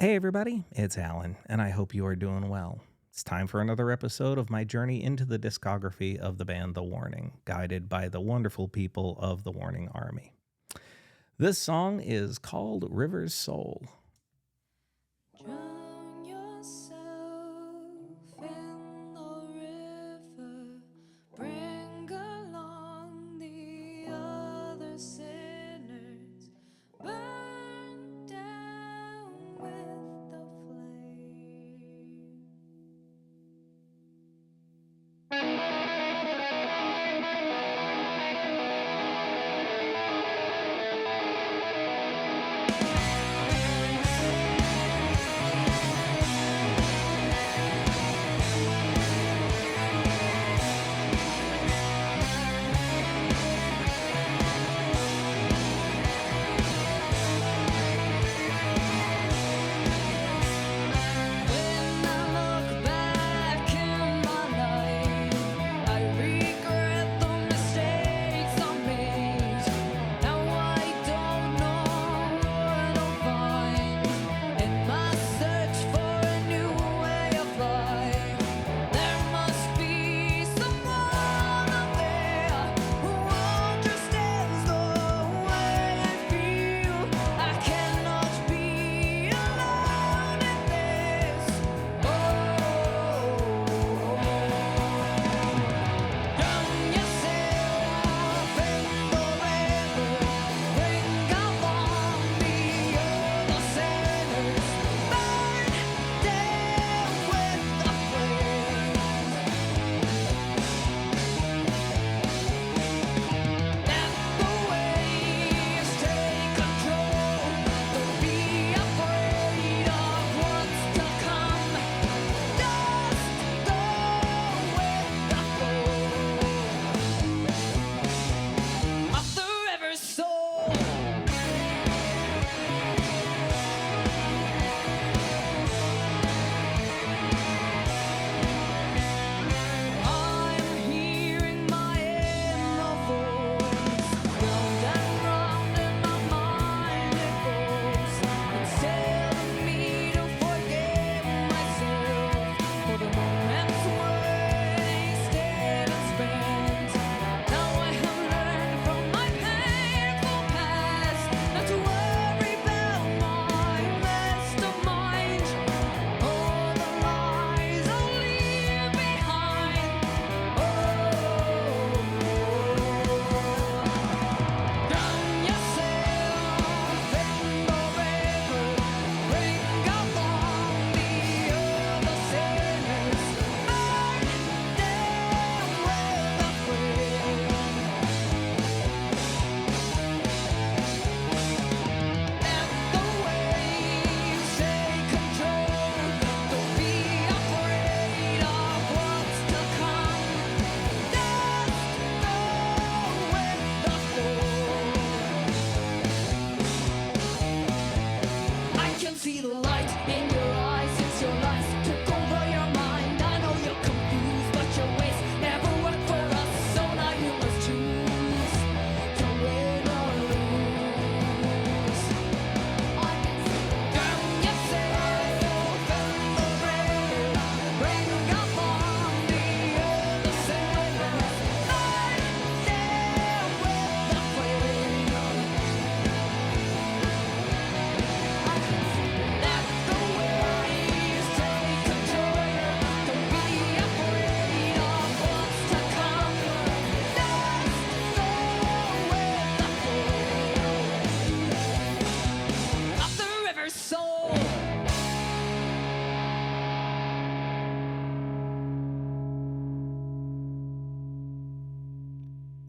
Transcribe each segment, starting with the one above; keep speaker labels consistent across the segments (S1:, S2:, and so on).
S1: Hey everybody, it's Alan, and I hope you are doing well. It's time for another episode of my journey into the discography of the band The Warning, guided by the wonderful people of the Warning Army. This song is called River's Soul.
S2: Drown yourself in the river, bring along the other sinners, burn down with the flame. When I look back in my life, I regret the mistakes I made. Now I don't know what I'll find in my search for a new way of life. There must be someone out there who understands the way I feel. I cannot be alone in this. Drown yourself in the river, bring along the other sinners, burn down with the flame. Let the waves take control. Don't be afraid of what's to come. Just go with the flow of the river's soul. I'm hearing my inner voice, round and round in my mind it goes. It's telling me to forgive myself for the moments wasted and spent. Now I have learned from my painful past not to worry about my messed up mind. All the lies I'll leave behind. Drown yourself in the river, bring along the other sinners, burn down with the flame. Let the waves take control. Don't be afraid of what's to come. Just go with the flow. I can see the light in your eyes. It's your lies took over your mind. I know you're confused, but your ways never work for us. So now you must choose to win or lose. Drown yourself in the river, bring along the other sinners, burn down with the flame. Let the waves take control. Don't be afraid of what's to come. Just go with the flow of the river's soul.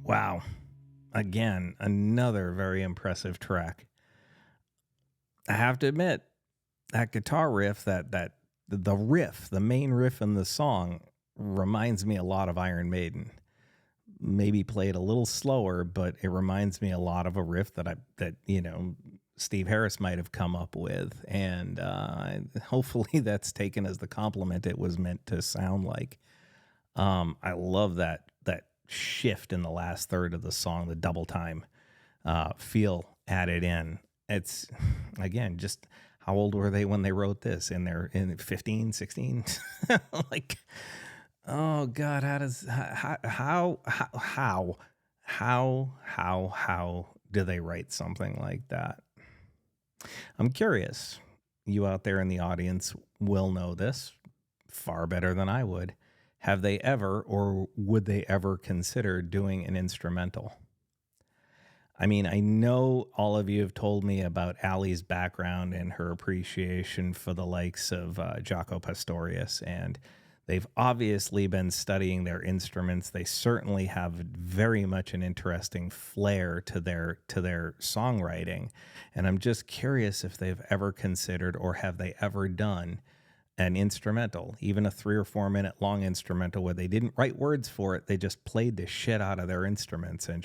S1: Wow. Again, another very impressive track. I have to admit, that guitar riff, the riff, the main riff in the song reminds me a lot of Iron Maiden. Maybe played a little slower, but it reminds me a lot of a riff that Steve Harris might have come up with, and hopefully that's taken as the compliment it was meant to sound like. I love that shift in the last third of the song, the double time feel added in. It's, again, just How old were they when they wrote this? In 15, 16? Like, oh God, how do they write something like that? I'm curious. You out there in the audience will know this far better than I would. Have they ever, or would they ever consider doing an instrumental? I mean, I know all of you have told me about Allie's background and her appreciation for the likes of Jaco Pastorius, and they've obviously been studying their instruments. They certainly have very much an interesting flair to their songwriting, and I'm just curious if they've ever considered, or have they ever done, an instrumental, even a 3 or 4 minute long instrumental where they didn't write words for it. They just played the shit out of their instruments and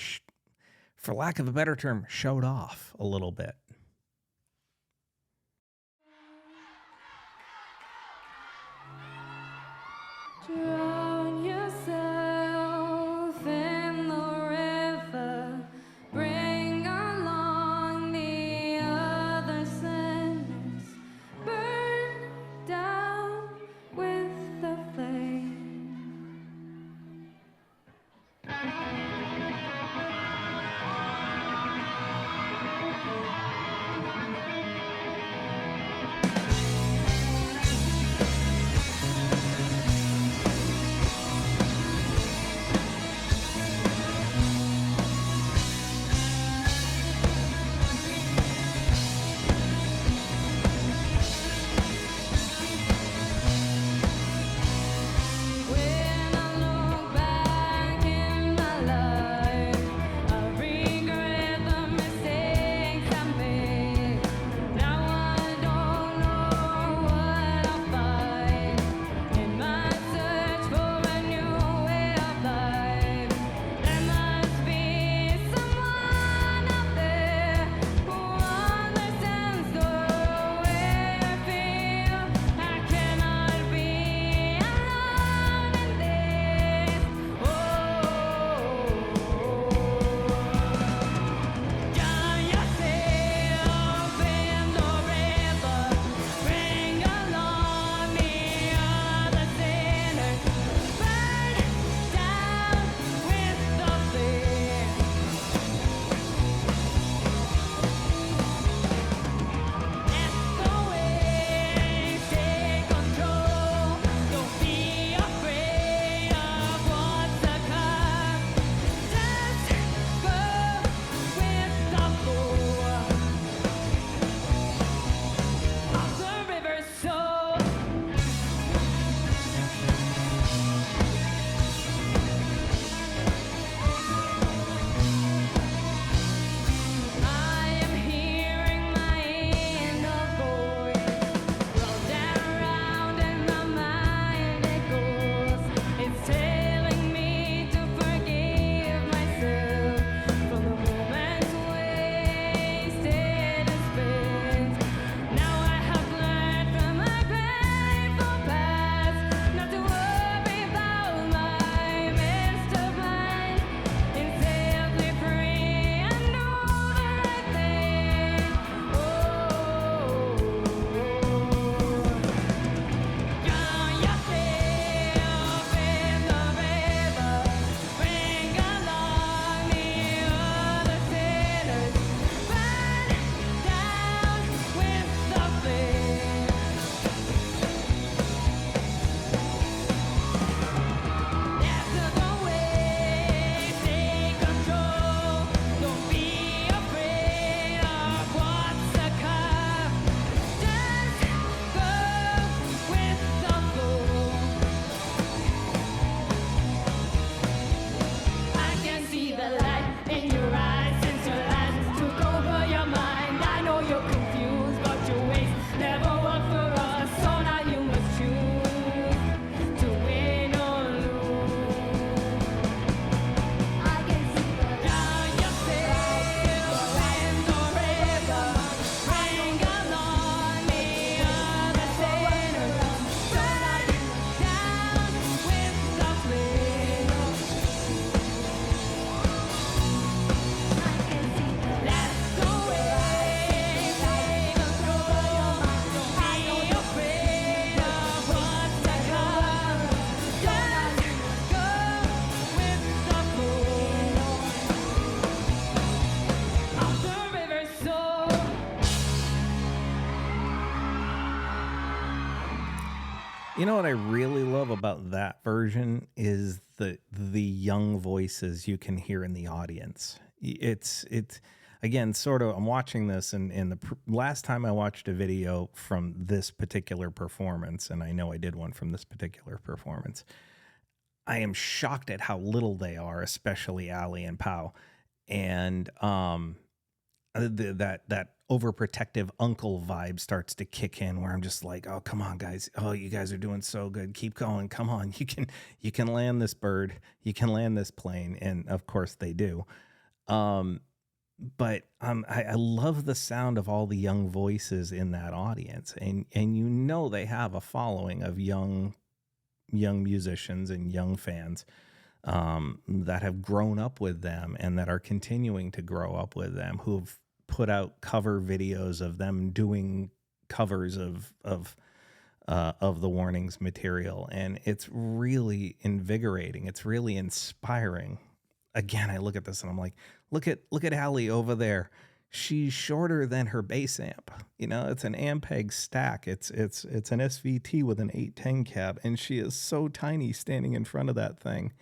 S1: for lack of a better term, showed off a little bit.
S2: Drown yourself in the river, bring along the other sinners, burn down with the flame.
S1: You know what I really love about that version is the young voices you can hear in the audience. It's again sort of I'm watching this and last time I watched a video from this particular performance, and I know I did one from this particular performance. I am shocked at how little they are, especially Ali and Pau, and that overprotective uncle vibe starts to kick in where I'm just like, oh, come on, guys. Oh, you guys are doing so good. Keep going. Come on. You can land this bird. You can land this plane. And of course they do. But I love the sound of all the young voices in that audience. And you know they have a following of young musicians and young fans that have grown up with them and that are continuing to grow up with them, who've put out cover videos of them doing covers of the Warning's material, and it's really invigorating. It's really inspiring. Again, I look at this and I'm like, look at Ali over there. She's shorter than her bass amp. You know, it's an Ampeg stack. It's an SVT with an 810 cab, and she is so tiny standing in front of that thing.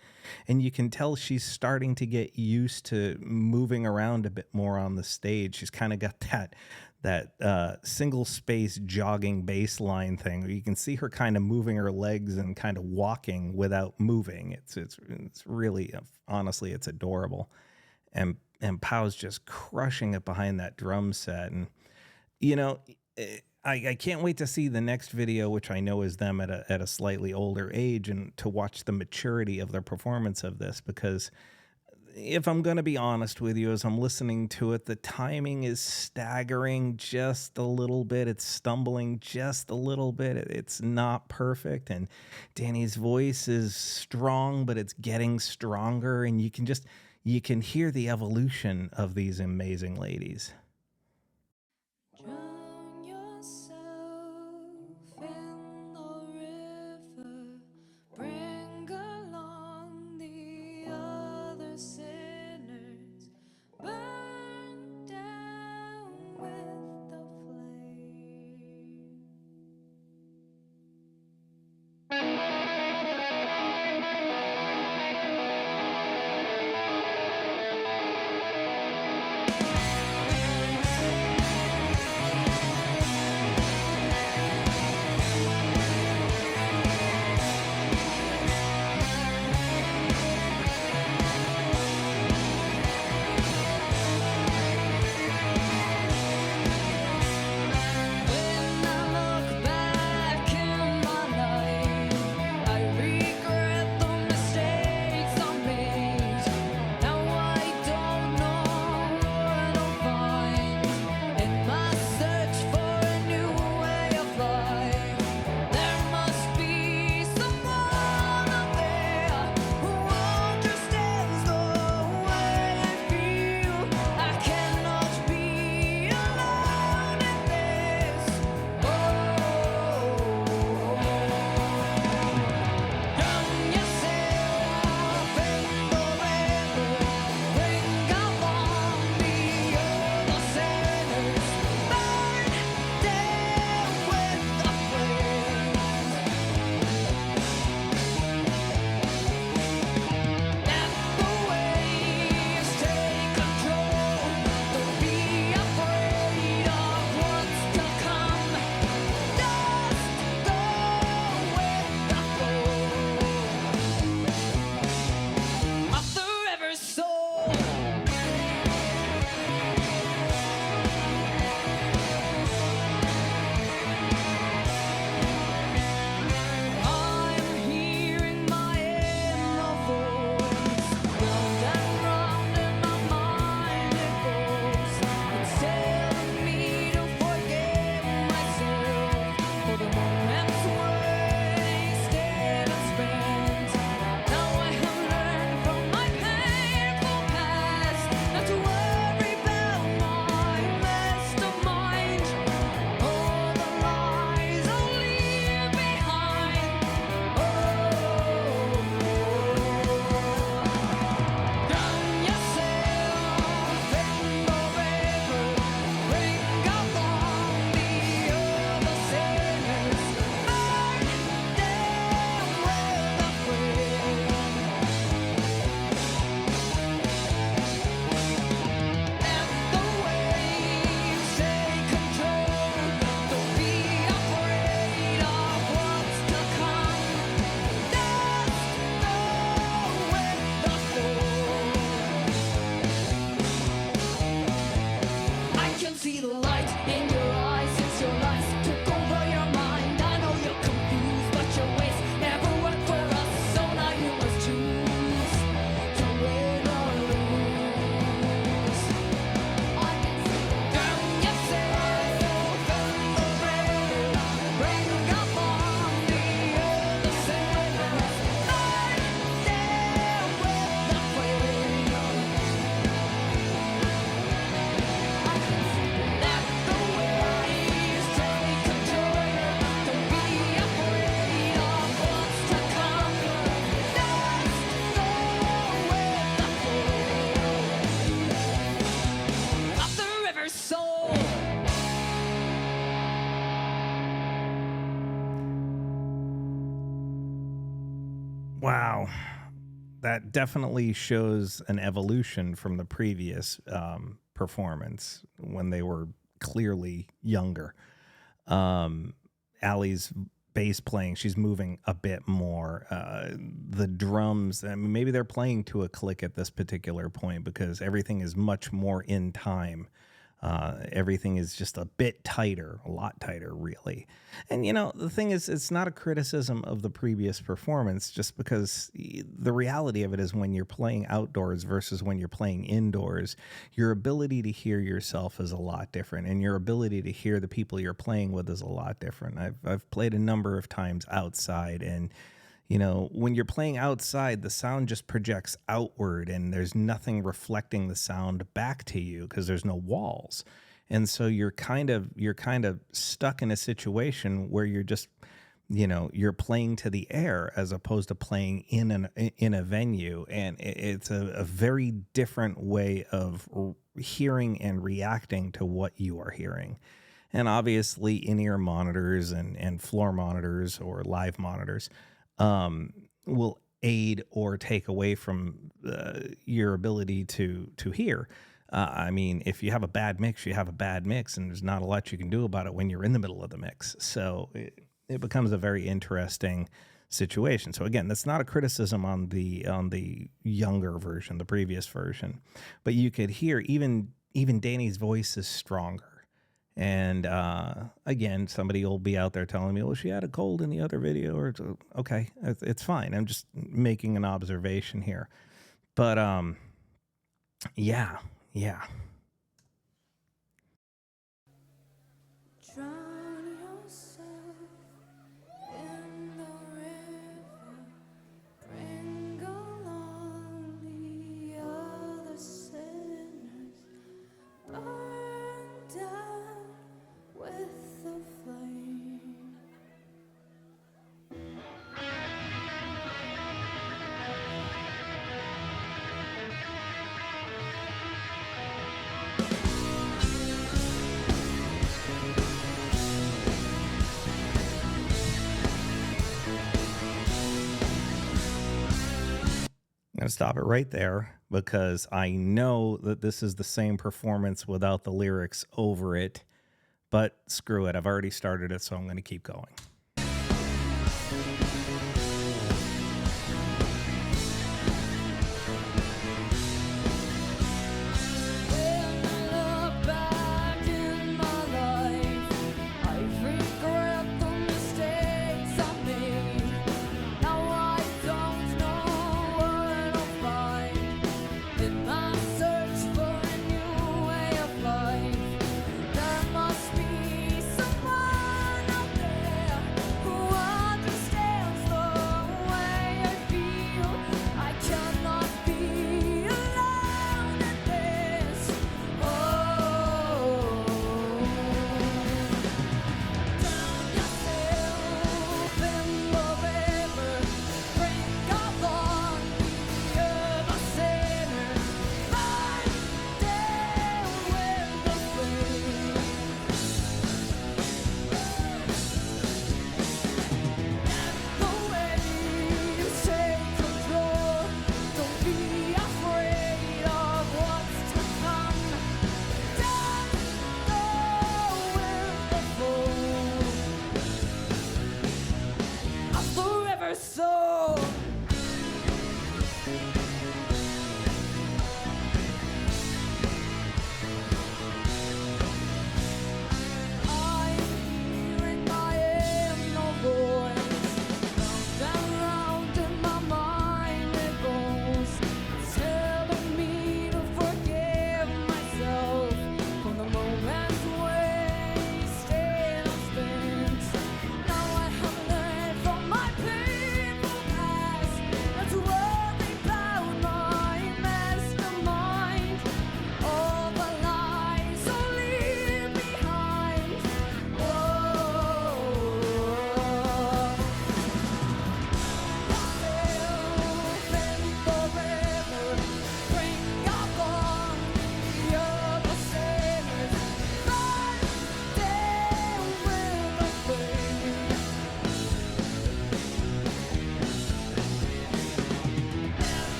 S1: And you can tell she's starting to get used to moving around a bit more on the stage. She's kind of got that single space jogging bass line thing where you can see her kind of moving her legs and kind of walking without moving. It's really, honestly, it's adorable. And Pau's just crushing it behind that drum set. And, you know, I can't wait to see the next video, which I know is them at a slightly older age, and to watch the maturity of their performance of this. Because if I'm going to be honest with you, as I'm listening to it, the timing is staggering just a little bit. It's stumbling just a little bit. It's not perfect. And Danny's voice is strong, but it's getting stronger. And you can hear the evolution of these amazing ladies.
S2: Drown yourself in the river, bring along the other sinners, burn down with the flame.
S1: Wow. That definitely shows an evolution from the previous performance when they were clearly younger. Allie's bass playing, she's moving a bit more. The drums, I mean, maybe they're playing to a click at this particular point because everything is much more in time. Everything is just a bit tighter, a lot tighter, really. And, you know, the thing is, it's not a criticism of the previous performance, just because the reality of it is when you're playing outdoors versus when you're playing indoors, your ability to hear yourself is a lot different, and your ability to hear the people you're playing with is a lot different. I've played a number of times outside, and you know, when you're playing outside, the sound just projects outward and there's nothing reflecting the sound back to you because there's no walls. And so you're kind of stuck in a situation where you're just, you know, you're playing to the air as opposed to playing in a venue. And it's a very different way of hearing and reacting to what you are hearing. And obviously in-ear monitors and floor monitors or live monitors will aid or take away from your ability to hear. I mean, if you have a bad mix, you have a bad mix, and there's not a lot you can do about it when you're in the middle of the mix. So it becomes a very interesting situation. So again, that's not a criticism on the younger version, the previous version, but you could hear even Danny's voice is stronger. And again, somebody will be out there telling me, well, she had a cold in the other video. Or okay, it's fine. I'm just making an observation here. But yeah.
S2: Drown yourself in the river, bring along the other sinners, burn down with the flame.
S1: I'm going to stop it right there because I know that this is the same performance without the lyrics over it, but screw it. I've already started it, so I'm going to keep going.
S2: When I look back in my life, I regret the mistakes I made. Now I don't know what I'll find in my search for a new way of life. There must be someone out there who understands.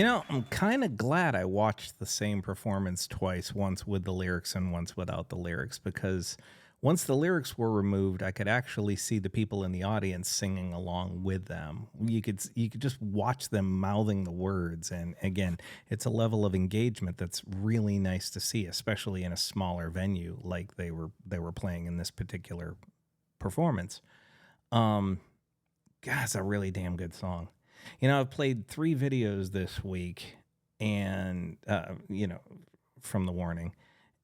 S1: I'm kind of glad I watched the same performance twice, once with the lyrics and once without the lyrics, because once the lyrics were removed, I could actually see the people in the audience singing along with them. You could just watch them mouthing the words, and again, it's a level of engagement that's really nice to see, especially in a smaller venue like they were playing in this particular performance. Um, God, it's a really damn good song. I've played 3 videos this week, and from the warning,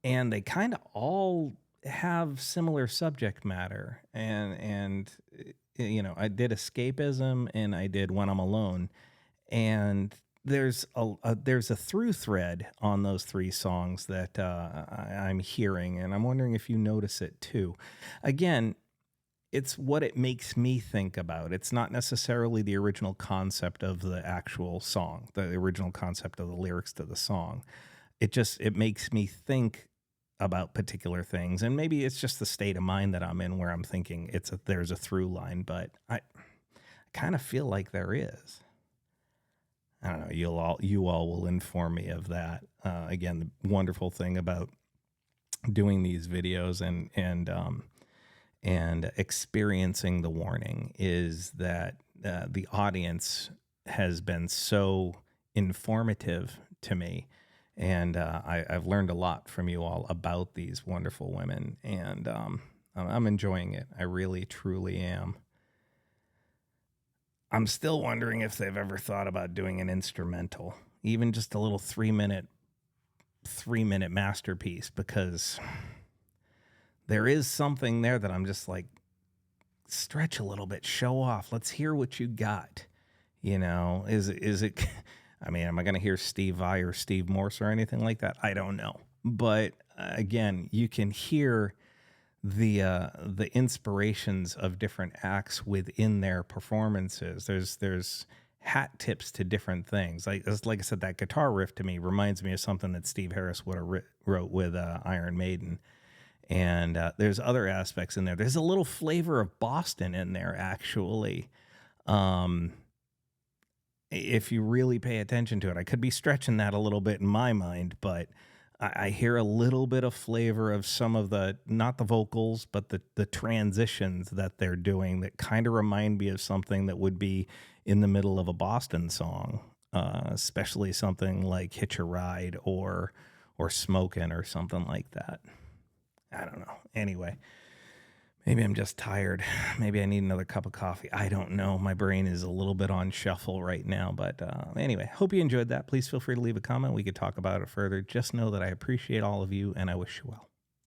S1: and they kind of all have similar subject matter. And I did escapism, and I did when I'm alone, and there's a through thread on those 3 songs that I'm hearing, and I'm wondering if you notice it too. Again, it's what it makes me think about. It's not necessarily the original concept of the actual song, the original concept of the lyrics to the song. It makes me think about particular things, and maybe it's just the state of mind that I'm in where I'm thinking there's a through line, but I kind of feel like there is. I don't know. You all will inform me of that. Again, the wonderful thing about doing these videos and experiencing the warning is that the audience has been so informative to me, and I've learned a lot from you all about these wonderful women, and I'm enjoying it. I really, truly am. I'm still wondering if they've ever thought about doing an instrumental, even just a little 3-minute masterpiece, because there is something there that I'm just like, stretch a little bit, show off. Let's hear what you got. Is it, I mean, am I going to hear Steve Vai or Steve Morse or anything like that? I don't know. But again, you can hear the inspirations of different acts within their performances. There's hat tips to different things. Like I said, that guitar riff to me reminds me of something that Steve Harris would have wrote with Iron Maiden. And there's other aspects in there. There's a little flavor of Boston in there, actually. If you really pay attention to it, I could be stretching that a little bit in my mind, but I hear a little bit of flavor of some of not the vocals, but the transitions that they're doing that kind of remind me of something that would be in the middle of a Boston song, especially something like Hitch a Ride or Smokin' or something like that. I don't know. Anyway, maybe I'm just tired. Maybe I need another cup of coffee. I don't know. My brain is a little bit on shuffle right now. But anyway, hope you enjoyed that. Please feel free to leave a comment. We could talk about it further. Just know that I appreciate all of you, and I wish you well.